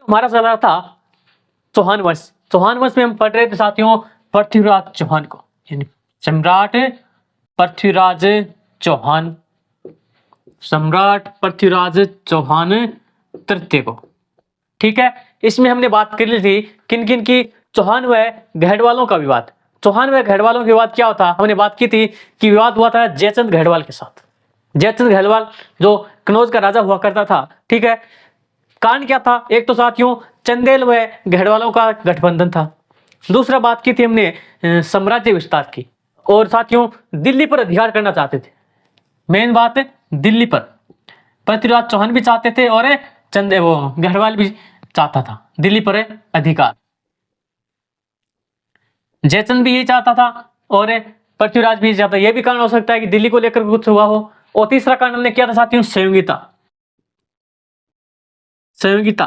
हमारा चल रहा था चौहान वंश। चौहान वंश में हम पढ़ रहे थे साथियों पृथ्वीराज चौहान को, यानी सम्राट पृथ्वीराज चौहान, सम्राट पृथ्वीराज चौहान तृतीय को। ठीक है, इसमें हमने बात कर ली थी किन किन की, चौहान व गढ़वालों का विवाद। चौहान व गढ़वालों के विवाद क्या होता, हमने बात की थी कि विवाद हुआ था जयचंद गढ़वाल के साथ। जयचंद गढ़वाल जो कनौज का राजा हुआ करता था। ठीक है, कारण क्या था, एक तो साथियों चंदेल व गढ़वालों का गठबंधन था। दूसरा बात की थी हमने साम्राज्य विस्तार की, और साथियों दिल्ली पर अधिकार करना चाहते थे। मेन बात है दिल्ली पर पृथ्वीराज चौहान भी चाहते थे और वो गढ़वाल भी चाहता था दिल्ली पर अधिकार। जयचंद भी यही चाहता था और पृथ्वीराज भी चाहता। यह भी कारण हो सकता है कि दिल्ली को लेकर कुछ हुआ हो। और तीसरा कारण हमने क्या था साथियों, संयोगिता। संयोगिता,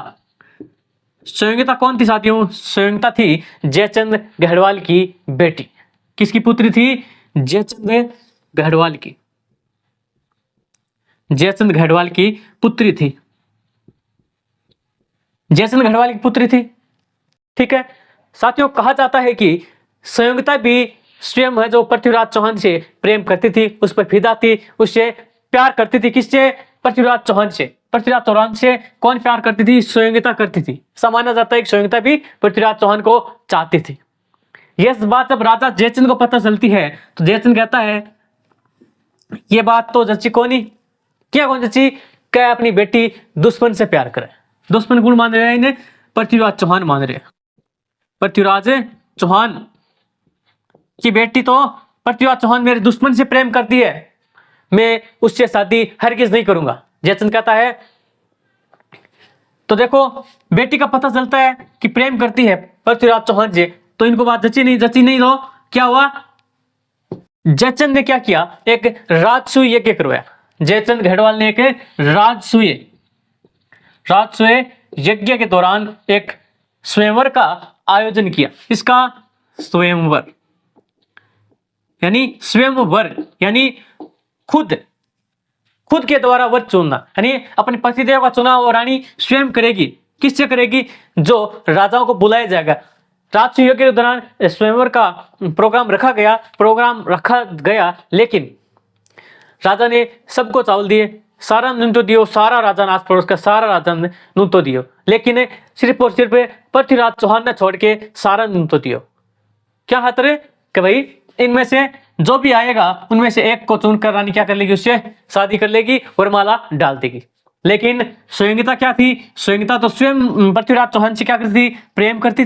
संयोगिता कौन थी साथियों, संयोगिता थी जयचंद गढ़वाल की बेटी। किसकी पुत्री थी, जयचंद गढ़वाल की, जयचंद गढ़वाल की पुत्री थी, जयचंद गढ़वाल की पुत्री थी। ठीक है साथियों, कहा जाता है कि संयोगिता भी स्वयं है जो पृथ्वीराज चौहान से प्रेम करती थी, उस पर फिदा थी, उससे प्यार करती थी। किससे, पृथ्वीराज चौहान से। पृथ्वीराज चौहान से कौन प्यार करती थी, संयोगिता करती थी। माना जाता है कि संयोगिता भी पृथ्वीराज चौहान को चाहती थी। यह बात जब राजा जयचंद को पता चलती है तो जयचंद कहता है ये बात तो जची कोनी, क्या कौन जची, क्या अपनी बेटी दुश्मन से प्यार करे। दुश्मन कौन मान रहे हैं इन्हें, पृथ्वीराज चौहान मान रहे हैं। पृथ्वीराज चौहान की बेटी तो पृथ्वीराज चौहान मेरे दुश्मन से प्रेम करती है, मैं उससे शादी हरगिज नहीं करूंगा। जयचंद कहता है, तो देखो बेटी का पता चलता है कि प्रेम करती है पृथ्वीराज चौहान से, तो इनको बात जची नहीं तो क्या हुआ, जयचंद ने क्या किया, एक राजसूय यज्ञ करवाया। जयचंद गढ़वाल ने एक राजसूय यज्ञ के दौरान एक स्वयंवर का आयोजन किया। इसका स्वयंवर यानी खुद के द्वारा वर चुनना, यानी अपने पतिदेव का चुनाव और रानी स्वयं करेगी। किससे करेगी, जो राजाओं को बुलाया जाएगा। राजसूय यज्ञ के दौरान स्वयंवर का प्रोग्राम रखा गया, लेकिन राजा ने सबको चावल दिए, सारा नून तो दियो, सारा राजा नाच पड़ोस का सारा राजा ने नून तो दियो, लेकिन सिर्फ और सिर्फ पृथ्वीराज चौहान ने छोड़ के सारा नून तो दियो। क्या खातिर कि भाई इनमें से जो भी आएगा उनमें से एक को चुनकर रानी क्या कर लेगी, उससे शादी कर लेगी, वरमाला डाल देगी। लेकिन संयोगिता क्या थी, संयोगिता तो स्वयं पृथ्वीराज चौहान से क्या करती थी, प्रेम करती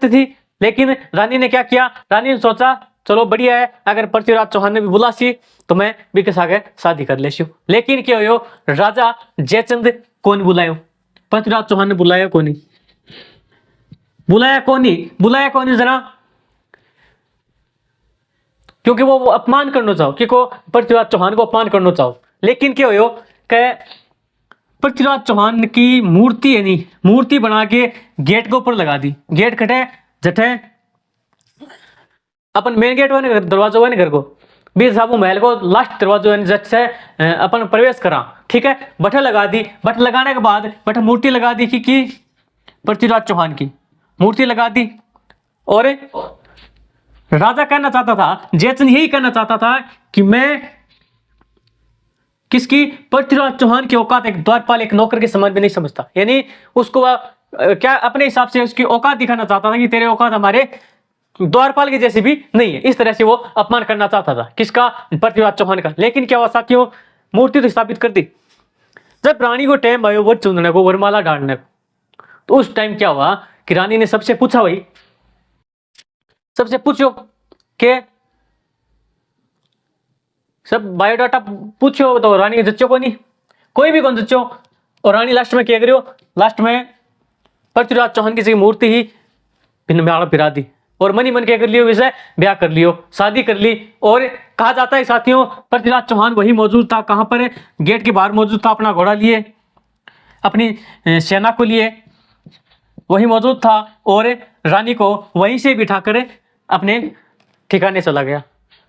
थी। लेकिन रानी ने क्या किया, रानी ने सोचा चलो बढ़िया है, अगर पृथ्वीराज चौहान ने भी बुला सी तो मैं भी के साथ शादी कर लेसी। लेकिन क्या हो, राजा जयचंद कौन बुलायो, पृथ्वीराज चौहान ने बुलाया कौन जरा, क्योंकि वो अपमान करना चाहो, कि को पृथ्वीराज चौहान को अपमान करना चाहो। लेकिन क्या हो कि पृथ्वीराज चौहान की मूर्ति बना के गेट के ऊपर लगा दी। गेट कटे जठे अपन मेन गेट वाले दरवाजा वाले घर को बीर साहब महल को लास्ट दरवाजा जट से अपन प्रवेश करा। ठीक है, बठे लगा दी। बठ लगाने के बाद बठे मूर्ति लगा दी कि पृथ्वीराज चौहान की मूर्ति लगा दी। और राजा कहना चाहता था, जयचंद यही कहना चाहता था कि मैं किसकी, पृथ्वीराज चौहान की औकात एक द्वारपाल एक नौकर के समान भी नहीं समझता। यानी उसको क्या अपने हिसाब से उसकी औकात दिखाना चाहता था कि तेरे औकात हमारे द्वारपाल के जैसे भी नहीं है। इस तरह से वो अपमान करना चाहता था, किसका, पृथ्वीराज चौहान का। लेकिन क्या हुआ साथियों, मूर्ति तो स्थापित कर दी। जब रानी को टाइम आयो वो चुनने को, वरमाला डालने को, तो उस टाइम क्या हुआ कि रानी ने सबसे पूछा, भाई सबसे पूछो के सब बायोडाटा पूछो, तो रानी जच्चो को नहीं, कोई भी कौन जच्चो। और रानी लास्ट में क्या करियो, लास्ट में पृथ्वीराज चौहान की मूर्ति ही फिरा दी और मनी मन क्या कर लियो, वैसे ब्याह कर लियो, शादी कर ली। और कहा जाता है साथियों पृथ्वीराज चौहान वही मौजूद था, कहां पर, गेट के बाहर मौजूद था, अपना घोड़ा लिए, अपनी सेना को लिए वही मौजूद था, और रानी को वहीं से बिठाकर अपने ठिकाने चला गया।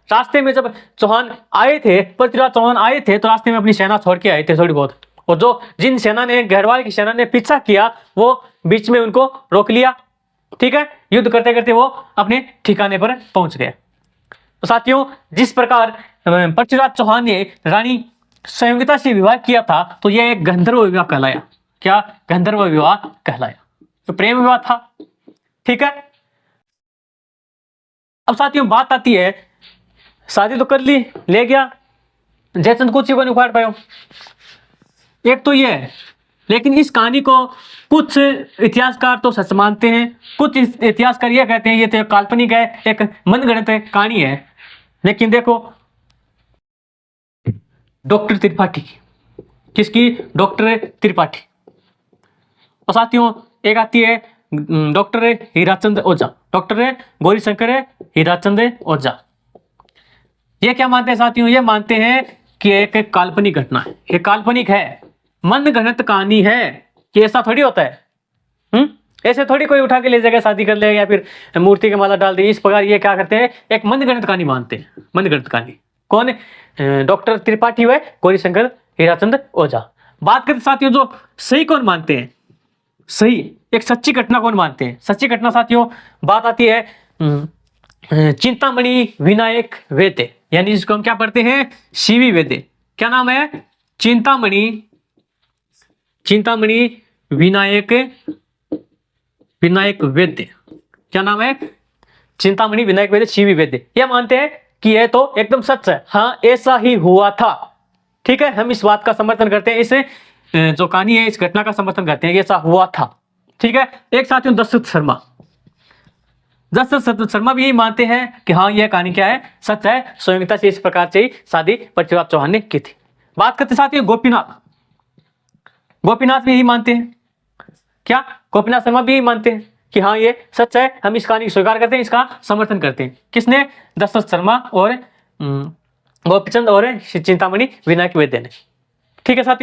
रास्ते में जब चौहान आए थे, पृथ्वीराज चौहान आए थे, तो रास्ते में अपनी सेना छोड़ के आए थे थोड़ी बहुत, और जो जिन सेना ने, गढ़वाल की सेना ने पीछा किया, वो बीच में उनको रोक लिया। ठीक है, युद्ध करते करते वो अपने ठिकाने पर पहुंच गए। तो साथियों, जिस प्रकार पृथ्वीराज चौहान ने रानी संयोगिता से विवाह किया था, तो यह एक गंधर्व विवाह कहलाया। क्या? गंधर्व विवाह कहलाया। तो प्रेम विवाह था। ठीक है, अब साथियों बात आती है, शादी तो कर ली, ले गया, जयचंद कुछ को नहीं उखाड़ पायो। एक तो ये है, लेकिन इस कहानी को कुछ इतिहासकार तो सच मानते हैं, कुछ इतिहासकार ये कहते हैं ये तो काल्पनिक है, एक मनगढ़ंत कहानी है। लेकिन देखो, डॉक्टर त्रिपाठी की, किसकी? डॉक्टर त्रिपाठी। और साथियों एक आती है डॉक्टर हीराचंद ओझा, डॉक्टर गौरीशंकर हीराचंद ओझा। ये क्या मानते हैं साथियों? ये मानते हैं कि एक काल्पनिक घटना है, ये काल्पनिक है, मनगढ़ंत कहानी है, कि ऐसा थोड़ी होता है। ऐसे थोड़ी कोई उठा के ले जाएगा, शादी कर लेगा या फिर मूर्ति के माला डाल दे। इस प्रकार ये क्या करते हैं, एक मनगढ़ंत कहानी मानते हैं। मनगढ़ंत कहानी कौन? डॉक्टर त्रिपाठी व गौरीशंकर हीराचंद ओझा। बात करते साथियों, जो सही कौन मानते हैं, सही एक सच्ची घटना कौन मानते हैं? सच्ची घटना साथियों, बात आती है चिंतामणि विनायक वेदे, यानी जिसको हम क्या पढ़ते हैं, सीवी वेदे। क्या नाम है? चिंतामणि विनायक वेद्य। क्या नाम है? चिंतामणि विनायक वेद्य, सीवी वेद्य। यह मानते हैं कि यह तो एकदम सच है, हाँ ऐसा ही हुआ था। ठीक है, हम इस बात का समर्थन करते हैं, इस जो कहानी है इस घटना का समर्थन करते हैं, ऐसा हुआ था। ठीक है, एक साथियों दशरथ शर्मा भी यही मानते हैं कि हाँ यह कहानी क्या है, सच है, संयोगिता से इस प्रकार से ही शादी पृथ्वीराज चौहान ने की थी। बात करते साथियों गोपीनाथ भी यही मानते हैं। क्या? गोपीनाथ शर्मा भी यही मानते हैं कि हाँ ये सच है, हम इस कहानी को स्वीकार करते हैं, इसका समर्थन करते हैं। किसने? दशरथ शर्मा और गोपीचंद और चिंतामणि विनायक वेद्य ने। ठीक है साथियों।